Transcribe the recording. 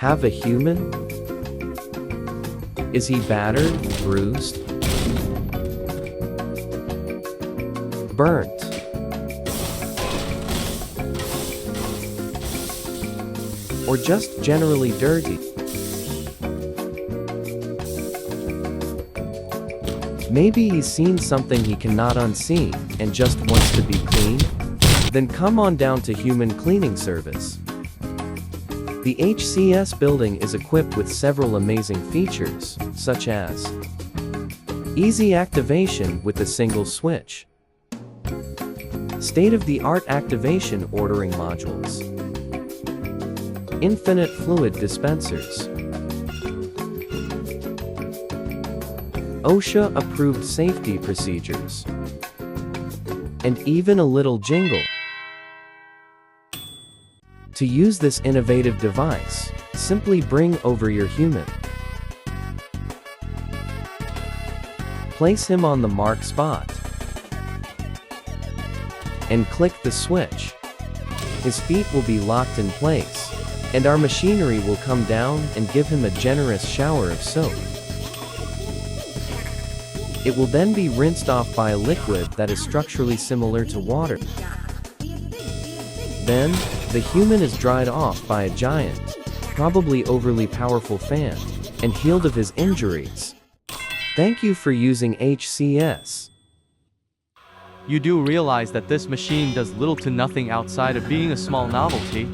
have a human? Is he battered, bruised, burnt, or just generally dirty? Maybe he's seen something he cannot unsee and just wants to be clean? Then come on down to Human Cleaning Service. The HCS building is equipped with several amazing features, such as easy activation with a single switch, state-of-the-art activation ordering modules, infinite fluid dispensers, OSHA-approved safety procedures, and even a little jingle. To use this innovative device, simply bring over your human. Place him on the marked spot and click the switch. His feet will be locked in place, and our machinery will come down and give him a generous shower of soap. It will then be rinsed off by a liquid that is structurally similar to water. Then, the human is dried off by a giant, probably overly powerful fan, and healed of his injuries. Thank you for using HCS. You do realize that this machine does little to nothing outside of being a small novelty?